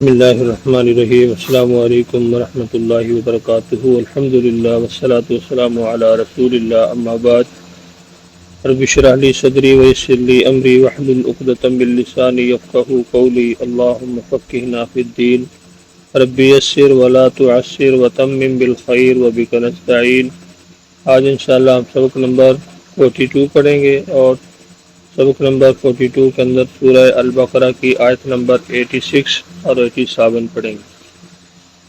بسم اللہ الرحمن الرحیم السلام علیکم ورحمۃ اللہ وبرکاتہ الحمد للہ والصلاة والسلام علی رسول اللہ اما بعد رب اشرح لی صدری ویسر لی امری واحلل عقدۃ من لسانی یفقہوا قولی اللہم فقہنا فی الدین رب یسر ولا تعسر وتمم بالخیر وبک نستعین۔ آج انشاءاللہ ہم سبق نمبر 42 پڑھیں گے اور سبق نمبر 42 کے اندر سورہ البقرہ کی آیت نمبر 86 اور 87 پڑھیں گے۔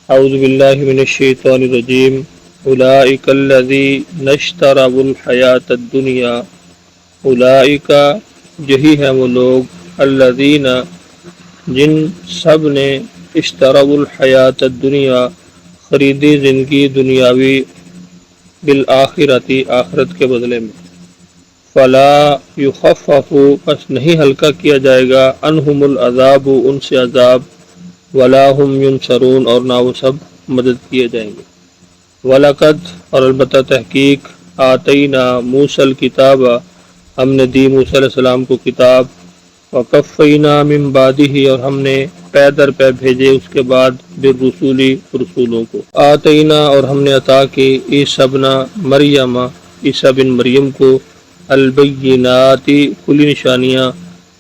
اعوذ باللہ من الشیطان الرجیم اولئک الذین اشتروا الحیاۃ الدنیا، اولئک یہی ہیں وہ لوگ، الذین جن سب نے، اشتروا الحیاۃ الدنیا خریدی زندگی دنیاوی، بالآخرۃ آخرت کے بدلے میں، فلا یخفف پس نہیں ہلکا کیا جائے گا، عنہم العذاب ان سے عذاب، ولا هم ینصرون اور نہ وہ سب مدد کیے جائیں گے۔ وَلَقَدْ اور البتہ تحقیق، آتینا موسیٰ الکتاب ہم نے دی موسیٰ علیہ السلام کو کتاب، وَقَفَّیْنَا مِن بَعْدِهِ اور ہم نے پے در پے بھیجے اس کے بعد، بالرسول رسولوں کو، آتینا اور ہم نے عطا کی عیسیٰ ابن مریم عیسیٰ بن مریم کو، البینات کھلی نشانیاں،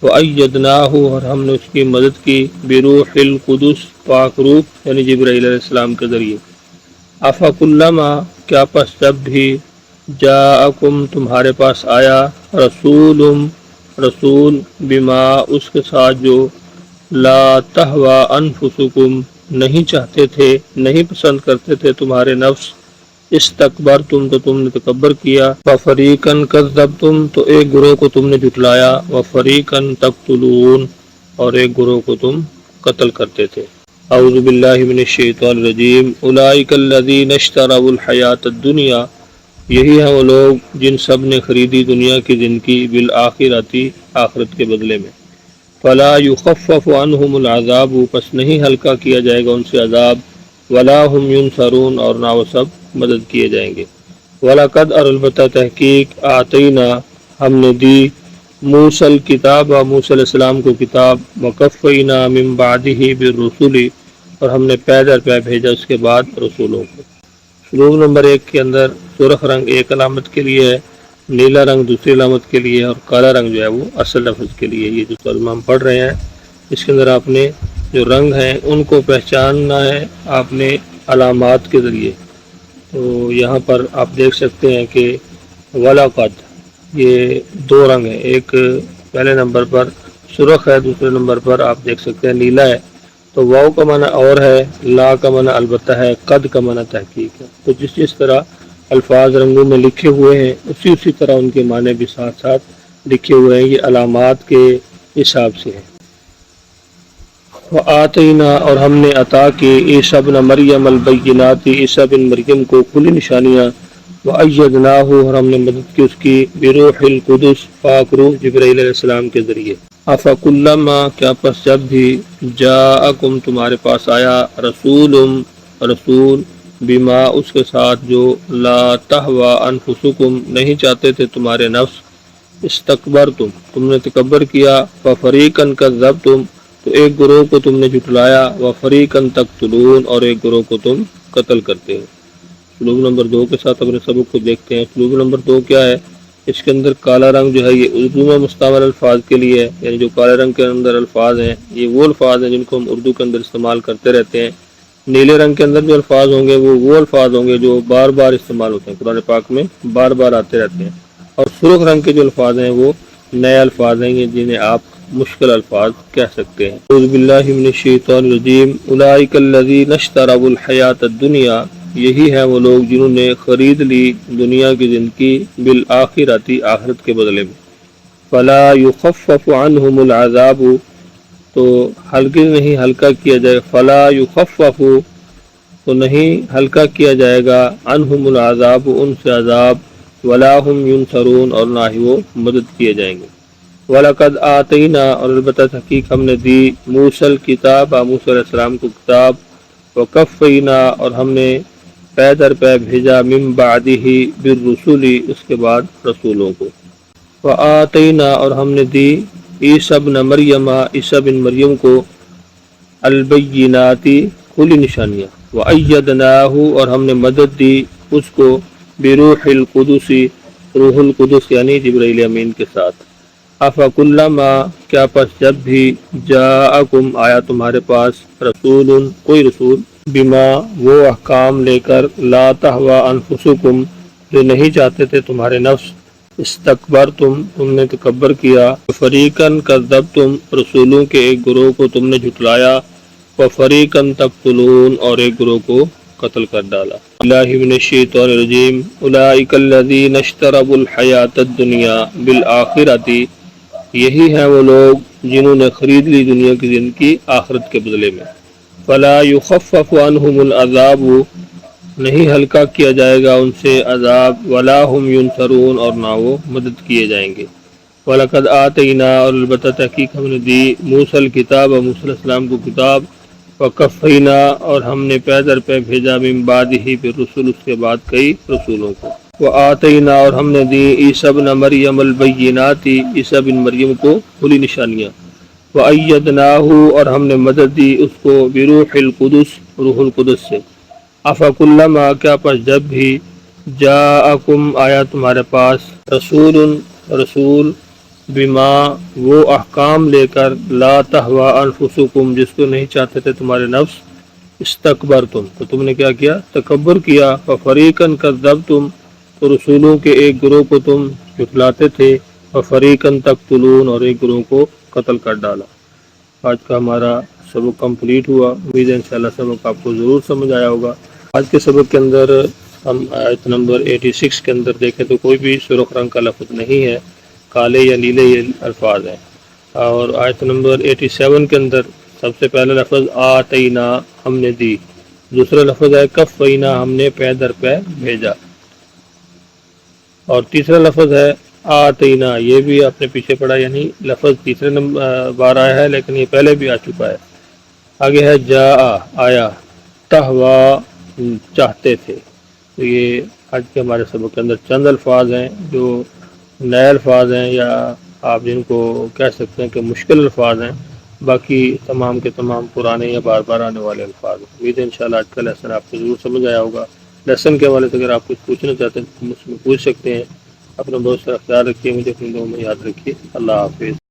وَأَيَّدْنَاهُ اور ہم نے اس کی مدد کی، بروح القدس پاک روح یعنی جبرائیل علیہ السلام کے ذریعے۔ أَفَكُلَّمَا کیا پس جب بھی، جاءکم تمہارے پاس آیا، رسول بما اس کے ساتھ جو، لا تہوی انفسکم نہیں چاہتے تھے، نہیں پسند کرتے تھے تمہارے نفس، استکبرتم تو تم نے تکبر کیا، وفریقاً کذبتم تو ایک گروہ کو تم نے جھٹلایا، وفریقاً تقتلون اور ایک گروہ کو تم قتل کرتے تھے۔ اعوذ باللہ من الشیطان الرجیم اولئک الذین اشتروا الحیاۃ الدنیا یہی ہیں وہ لوگ جن سب نے خریدی دنیا کی زندگی، بالآخرۃ آخرت کے بدلے میں، فلا یخفف عنہم العذاب پس نہیں ہلکا کیا جائے گا ان سے عذاب، ولا هم ینصرون اور نہ وہ سب مدد کیے جائیں گے۔ وَلَقَدْ اور البتہ تحقیق، آتینا ہم نے دی موسیٰ الکتاب موسیٰ علیہ السلام کو کتاب، وَقَفَّیْنَا مِن بَعْدِهِ بِالرُّسُلِ اور ہم نے پے در پے بھیجا اس کے بعد رسولوں کو۔ سلوک نمبر 1 کے اندر سرخ رنگ ایک علامت کے لیے ہے، نیلا رنگ دوسری علامت کے لیے اور کالا رنگ جو ہے وہ اصل لفظ کے لیے۔ یہ جو کلمہ ہم پڑھ رہے ہیں اس کے اندر آپ نے جو رنگ ہیں ان کو پہچاننا ہے آپ نے علامات کے ذریعے۔ تو یہاں پر آپ دیکھ سکتے ہیں کہ وَلَقَدْ یہ دو رنگ ہیں، ایک پہلے نمبر پر سرخ ہے، دوسرے نمبر پر آپ دیکھ سکتے ہیں نیلا ہے۔ تو واو کا معنی اور ہے، لا کا معنی البتہ ہے، قد کا معنی تحقیق ہے۔ تو جس طرح الفاظ رنگوں میں لکھے ہوئے ہیں اسی طرح ان کے معنی بھی ساتھ ساتھ لکھے ہوئے ہیں، یہ علامات کے حساب سے ہے۔ وَآتَيْنَا اور ہم نے عطا کی عیسیٰ ابن مریم البینات عیسیٰ بن مریم کو کھلی نشانیاں، وَأَيَّدْنَاهُ اور ہم نے مدد کی اس کی، بروح القدس پاک روح جبرائیل علیہ السلام کے ذریعے۔ أَفَكُلَّمَا کیا پس جب بھی، جاءکم تمہارے پاس آیا، رسول بما اس کے ساتھ جو، لا تہوی انفسکم نہیں چاہتے تھے تمہارے نفس، استکبرتم تم نے تکبر کیا، وفریقاً کذبتم تو ایک گروہ کو تم نے جھٹلایا، وفریقاً تقتلون اور ایک گروہ کو تم قتل کرتے ہو۔ سلوک نمبر 2 کے ساتھ اپنے سبق کو دیکھتے ہیں۔ سلوک نمبر 2 کیا ہے؟ اس کے اندر کالا رنگ جو ہے یہ اردو میں مستعمل الفاظ کے لیے ہے، یعنی جو کالے رنگ کے اندر الفاظ ہیں یہ وہ الفاظ ہیں جن کو ہم اردو کے اندر استعمال کرتے رہتے ہیں۔ نیلے رنگ کے اندر جو الفاظ ہوں گے وہ الفاظ ہوں گے جو بار بار استعمال ہوتے ہیں، قرآن پاک میں بار بار آتے رہتے ہیں، اور سرخ رنگ کے جو الفاظ ہیں وہ نئے الفاظ ہیں جنہیں آپ مشکل الفاظ کہہ سکتے ہیں۔ اعوذ باللہ من الشیطان الرجیم اولئک الذین اشتروا الحیاۃ الدنیا یہی ہیں وہ لوگ جنہوں نے خرید لی دنیا کی زندگی، بالآخرۃ آخرت کے بدلے میں، فلا یخفف عنہم العذاب تو ہلکے نہیں ہلکا کیا جائے، فلا یخفف تو نہیں ہلکا کیا جائے گا، عنہم العذاب ان سے عذاب، ولا هم ینصرون اور نہ ہی وہ مدد کیے جائیں گے۔ وَلَقَدْ آتَيْنَا اور البتہ تحقیق ہم نے دی موسیٰ الکتاب موسیٰ علیہ السلام کو کتاب، وَقَفَّیْنَا اور ہم نے پے در پے بھیجا، مِن بَعْدِهِ بِالرُّسُلِ اس کے بعد رسولوں کو، وَآتَيْنَا اور ہم نے دی عیسیٰ ابن مریم عیسیٰ بن مریم کو، البیناتی کھلی نشانیاں، وَأَيَّدْنَاهُ اور ہم نے مدد دی اس کو بروح القدس، روح القدس یعنی جبرائیل امین کے ساتھ۔ افکلما کیا پس جب بھی جاءکم آیا تمہارے پاس رسول کوئی رسول، بما وہ احکام لے کر، لا تہوی انفسکم جو نہیں چاہتے تھے تمہارے نفس، استکبرتم تم نے تکبر کیا، فریقاً کذبتم رسولوں کے ایک گروہ کو تم نے جھٹلایا، وفریقاً تقتلون اور ایک گروہ کو قتل کر ڈالا۔ اللہ من الشیطان الرجیم اولئک الذین اشتروا الحیاۃ الدنیا بالآخرۃ، یہی ہیں وہ لوگ جنہوں نے خرید لی دنیا کی زندگی آخرت کے بدلے میں۔ فلا یخفف عنہم العذاب، نہیں ہلکا کیا جائے گا ان سے عذاب، ولا هم ینصرون اور نہ وہ مدد کیے جائیں گے۔ وَلَقَدْ آتَيْنَا اور البتہ تحقیق ہم نے دی موسیٰ الکتاب، موسیٰ علیہ السلام کو کتاب، وَقَفَّيْنَا اور ہم نے پے در پے بھیجا من بعدہ بالرسل اس کے بعد کئی رسولوں کو، وَآتَيْنَا اور ہم نے دی عیسیٰ ابن مریم البینات عیسیٰ بن مریم کو کھلی نشانیاں، وَأَيَّدْنَاهُ اور ہم نے مدد دی اس کو بروح القدس روح القدس سے۔ افکلما کیا پس جب بھی جاءکم آیا تمہارے پاس رسول رسول، بما وہ احکام لے کر، لا تہوی انفسکم جس کو نہیں چاہتے تھے تمہارے نفس، استکبرتم تو تم نے کیا کیا، تکبر کیا، ففریقاً کذبتم تو رسولوں کے ایک گروہ کو تم جھٹلاتے تھے، وفریقاً تقتلون اور ایک گروہ کو قتل کر ڈالا۔ آج کا ہمارا سبق کمپلیٹ ہوا، امید ہے انشاءاللہ سبق آپ کو ضرور سمجھ آیا ہوگا۔ آج کے سبق کے اندر ہم آیت نمبر 86 کے اندر دیکھیں تو کوئی بھی سرخ رنگ کا لفظ نہیں ہے، کالے یا نیلے یہ الفاظ ہیں۔ اور آیت نمبر 87 کے اندر سب سے پہلا لفظ آتینا ہم نے دی، دوسرا لفظ ہے کفینا ہم نے پے در پے بھیجا، اور تیسرا لفظ ہے آتینا، یہ بھی آپ نے پیچھے پڑھا، یعنی لفظ تیسرے بار آیا ہے لیکن یہ پہلے بھی آ چکا ہے۔ آگے ہے جا آیا، تہوا چاہتے تھے۔ تو یہ آج کے ہمارے سبق کے اندر چند الفاظ ہیں جو نئے الفاظ ہیں، یا آپ جن کو کہہ سکتے ہیں کہ مشکل الفاظ ہیں، باقی تمام کے تمام پرانے یا بار بار آنے والے الفاظ ہیں۔ امید ہے انشاءاللہ آج کا لیسن آپ کو ضرور سمجھ آیا ہوگا۔ لیسن کے حوالے سے اگر آپ کچھ پوچھنا چاہتے ہیں تو مجھ سے پوچھ سکتے ہیں۔ اپنا بہت سارا خیال رکھیے، مجھے اپنی دعاؤں میں یاد رکھیے۔ اللہ حافظ۔